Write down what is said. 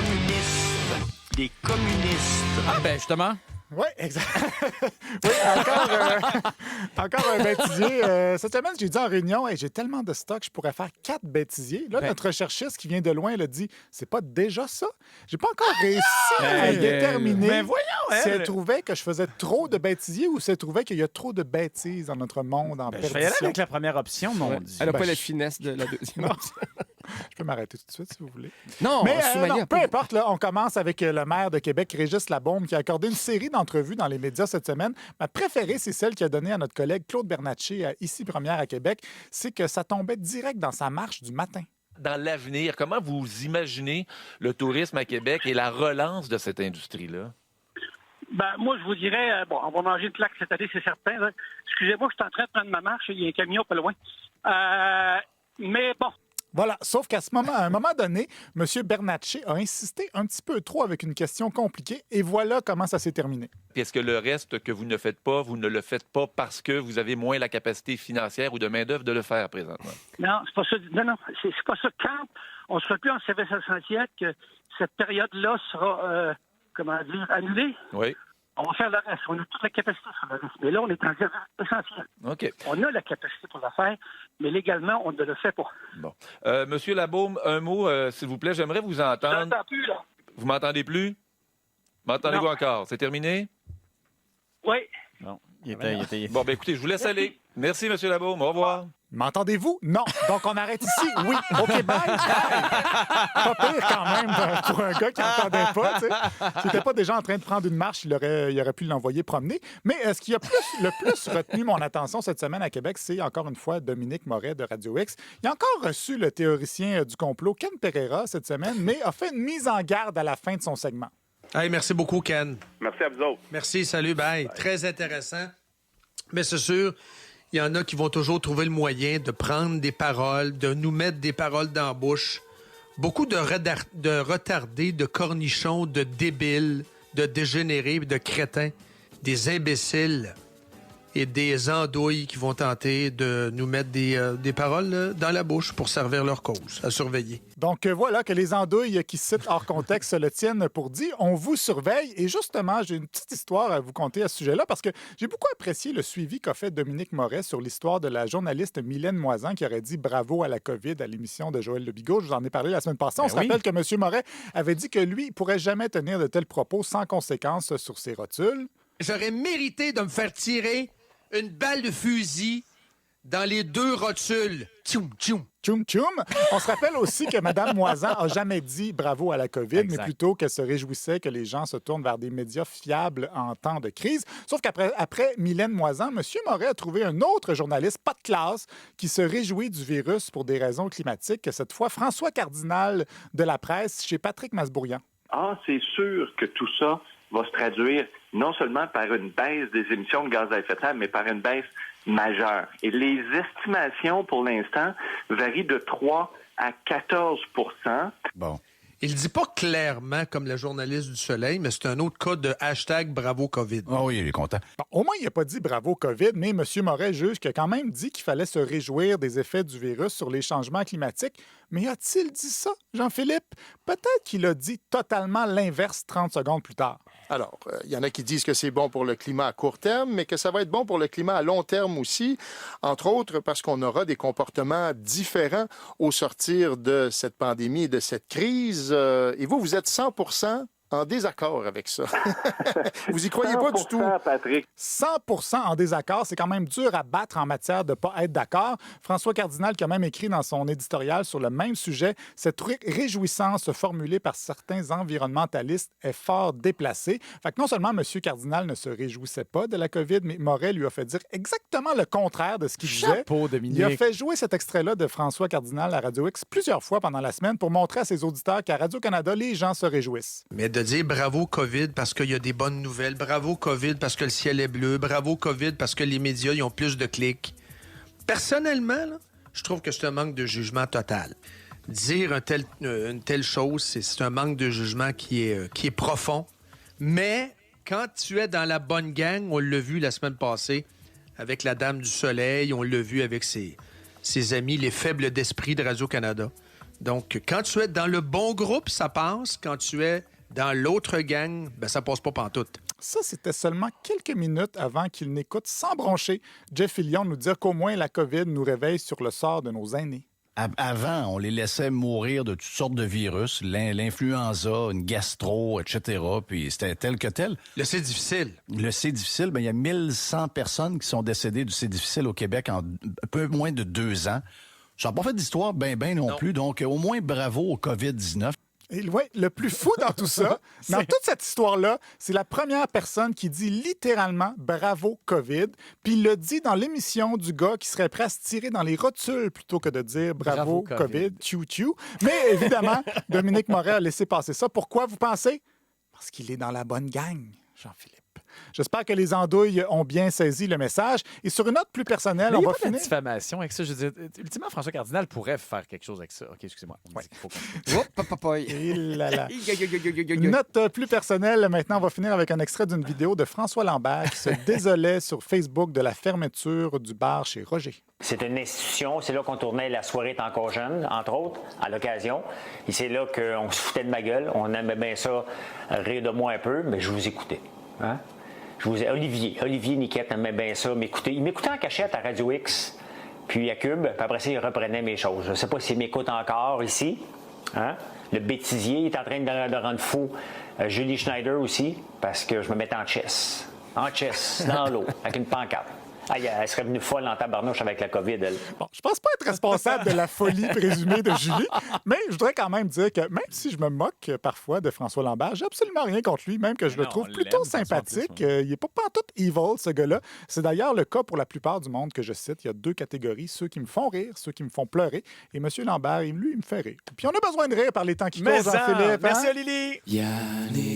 communistes. Les communistes. Ah, ben justement. Oui, exact. Oui, encore un bêtisier. Cette semaine, j'ai dit en réunion, hey, j'ai tellement de stock, je pourrais faire 4 bêtisiers. Là, notre recherchiste qui vient de loin, elle a dit, c'est pas déjà ça? J'ai pas encore réussi à déterminer mais voyons, si elle elle. trouvait que je faisais trop de bêtisiers ou si elle trouvait qu'il y a trop de bêtises dans notre monde en Je vais y aller perdition. avec la première option, mon Dieu. Elle n'a Ben, pas la je- finesse de la deuxième option. Je peux m'arrêter tout de suite, si vous voulez. Non, Mais Soumaya, non, peu importe, là, on commence avec le maire de Québec, Régis Labaume, qui a accordé une série d'entrevues dans les médias cette semaine. Ma préférée, c'est celle qu'il a donnée à notre collègue Claude Bernatchez, à Ici Première à Québec. C'est que ça tombait direct dans sa marche du matin. Dans l'avenir, comment vous imaginez le tourisme à Québec et la relance de cette industrie-là? Ben, moi, je vous dirais, bon, on va manger une claque cette année, c'est certain. Là. Excusez-moi, je suis en train de prendre ma marche, il y a un camion pas loin. Mais bon, Voilà, sauf qu'à un moment donné, M. Bernatchez a insisté un petit peu trop avec une question compliquée et voilà comment ça s'est terminé. Puis est-ce que le reste que vous ne faites pas, vous ne le faites pas parce que vous avez moins la capacité financière ou de main-d'œuvre de le faire présentement? non, c'est pas ça. Non, c'est pas ça. Quand on sera plus en service essentiel, que cette période-là sera, annulée, Oui. on va faire le reste. On a toute la capacité sur le reste. Mais là, on est en service essentiel. OK. On a la capacité pour le faire, mais légalement, on ne le fait pas. Bon. Monsieur Labaume, un mot, s'il vous plaît. J'aimerais vous Je entendre. n'entends plus, là. Vous m'entendez plus? M'entendez-vous Non. encore? C'est terminé? Oui. Non, il était... Bon, ben écoutez, je vous laisse aller. Merci, Monsieur Labaume. Au revoir. M'entendez-vous? Non. Donc, on arrête ici? Oui. OK, bye. Pas pire quand même pour un gars qui n'entendait pas. Tu sais. S'il n'était pas déjà en train de prendre une marche, il aurait pu l'envoyer promener. Mais ce qui a le plus retenu mon attention cette semaine à Québec, c'est encore une fois Dominique Moret de Radio X. Il a encore reçu le théoricien du complot Ken Pereira cette semaine, mais a fait une mise en garde à la fin de son segment. Hey, merci beaucoup, Ken. Merci à vous autres. Merci, salut, bye. Très intéressant. Mais c'est sûr, il y en a qui vont toujours trouver le moyen de prendre des paroles, de nous mettre des paroles dans la bouche. Beaucoup de retardés, de cornichons, de débiles, de dégénérés, de crétins, des imbéciles et des andouilles qui vont tenter de nous mettre des paroles dans la bouche pour servir leur cause, à surveiller. Donc voilà que les andouilles qui citent hors contexte le tiennent pour dit. On vous surveille. Et justement, j'ai une petite histoire à vous conter à ce sujet-là parce que j'ai beaucoup apprécié le suivi qu'a fait Dominique Moret sur l'histoire de la journaliste Mylène Moisan qui aurait dit bravo à la COVID à l'émission de Joël Lebigot. Je vous en ai parlé la semaine passée. On se rappelle que M. Moret avait dit que lui, il pourrait jamais tenir de tels propos sans conséquences sur ses rotules. J'aurais mérité de me faire tirer une balle de fusil dans les 2 rotules. Tchoum, tchoum. Tchoum, tchoum. On se rappelle aussi que Mme Moisan n'a jamais dit bravo à la COVID, Exact. mais plutôt qu'elle se réjouissait que les gens se tournent vers des médias fiables en temps de crise. Sauf qu'après Mylène Moisan, M. Moret a trouvé un autre journaliste, pas de classe, qui se réjouit du virus pour des raisons climatiques, cette fois François Cardinal de la presse chez Patrick Masbourian. Ah, c'est sûr que tout ça va se traduire non seulement par une baisse des émissions de gaz à effet de serre, mais par une baisse majeure. Et les estimations, pour l'instant, varient de 3 à 14 %. Bon. Il dit pas clairement comme la journaliste du Soleil, mais c'est un autre cas de hashtag Bravo COVID. Ah oui, il est content. Bon, au moins, il n'a pas dit bravo COVID, mais M. Moret juge qu'il a quand même dit qu'il fallait se réjouir des effets du virus sur les changements climatiques. Mais a-t-il dit ça, Jean-Philippe? Peut-être qu'il a dit totalement l'inverse 30 secondes plus tard. Alors, il y en a qui disent que c'est bon pour le climat à court terme, mais que ça va être bon pour le climat à long terme aussi, entre autres parce qu'on aura des comportements différents au sortir de cette pandémie et de cette crise. Et vous êtes 100% en désaccord avec ça. Vous y croyez pas du tout? 100%, Patrick. 100% en désaccord, c'est quand même dur à battre en matière de ne pas être d'accord. François Cardinal, qui a même écrit dans son éditorial sur le même sujet, cette réjouissance formulée par certains environnementalistes est fort déplacée. Fait que non seulement M. Cardinal ne se réjouissait pas de la COVID, mais Moret lui a fait dire exactement le contraire de ce qu'il disait. Chapeau, Dominique. Il a fait jouer cet extrait-là de François Cardinal à Radio X plusieurs fois pendant la semaine pour montrer à ses auditeurs qu'à Radio-Canada, les gens se réjouissent. Mais de dire bravo COVID parce qu'il y a des bonnes nouvelles, bravo COVID parce que le ciel est bleu, bravo COVID parce que les médias ils ont plus de clics. Personnellement, là, je trouve que c'est un manque de jugement total. Dire une telle chose, c'est un manque de jugement qui est profond. Mais quand tu es dans la bonne gang, on l'a vu la semaine passée avec la Dame du Soleil, on l'a vu avec ses amis, les faibles d'esprit de Radio-Canada. Donc, quand tu es dans le bon groupe, ça passe. Quand tu es dans l'autre gang, ben ça passe pas pantoute. Ça, c'était seulement quelques minutes avant qu'il n'écoute sans broncher Jeff Fillion nous dire qu'au moins la COVID nous réveille sur le sort de nos aînés. Avant, on les laissait mourir de toutes sortes de virus, l'influenza, une gastro, etc. Puis c'était tel que tel. Le C difficile. Le C difficile, il y a 1100 personnes qui sont décédées du C difficile au Québec en un peu moins de 2 ans. Ça n'a pas fait d'histoire ben non plus. Donc, au moins, bravo au COVID-19. Et ouais, le plus fou dans tout ça, dans toute cette histoire-là, c'est la première personne qui dit littéralement « bravo COVID », puis il le dit dans l'émission du gars qui serait prêt à se tirer dans les rotules plutôt que de dire « bravo COVID, tchou-tchou ». Mais évidemment, Dominique Moret a laissé passer ça. Pourquoi, vous pensez? Parce qu'il est dans la bonne gang, Jean-Philippe. J'espère que les andouilles ont bien saisi le message. Et sur une note plus personnelle, Mais on il y a va pas de finir... diffamation avec ça. Je veux dire, ultimement, François Cardinal pourrait faire quelque chose avec ça. OK, excusez-moi. On dit qu'il faut Et là là. Une note plus personnelle, maintenant, on va finir avec un extrait d'une vidéo de François Lambert qui se désolait sur Facebook de la fermeture du bar chez Roger. C'est une institution, c'est là qu'on tournait La soirée est encore jeune, entre autres, à l'occasion. Et c'est là qu'on se foutait de ma gueule. On aimait bien ça, rire de moi un peu, mais je vous écoutais. Hein? Olivier Niquette aimait bien ça, m'écouter. Il m'écoutait en cachette à Radio X, puis à Cube, puis après ça, il reprenait mes choses. Je ne sais pas s'il m'écoute encore ici. Hein? Le bêtisier, il est en train de rendre fou. Julie Schneider aussi, parce que je me mettais en chess. En chess, dans l'eau, avec une pancarte. Elle serait venue folle en tabarnouche avec la COVID, elle. Bon, je pense pas être responsable de la folie présumée de Julie, mais je voudrais quand même dire que même si je me moque parfois de François Lambert, j'ai absolument rien contre lui, même que je le trouve plutôt sympathique. Il n'est pas pantoute evil, ce gars-là. C'est d'ailleurs le cas pour la plupart du monde que je cite. Il y a 2 catégories, ceux qui me font rire, ceux qui me font pleurer. Et M. Lambert, lui, il me fait rire. Puis on a besoin de rire par les temps qui courent, Jean-Philippe. Merci, hein? Lily. Yannick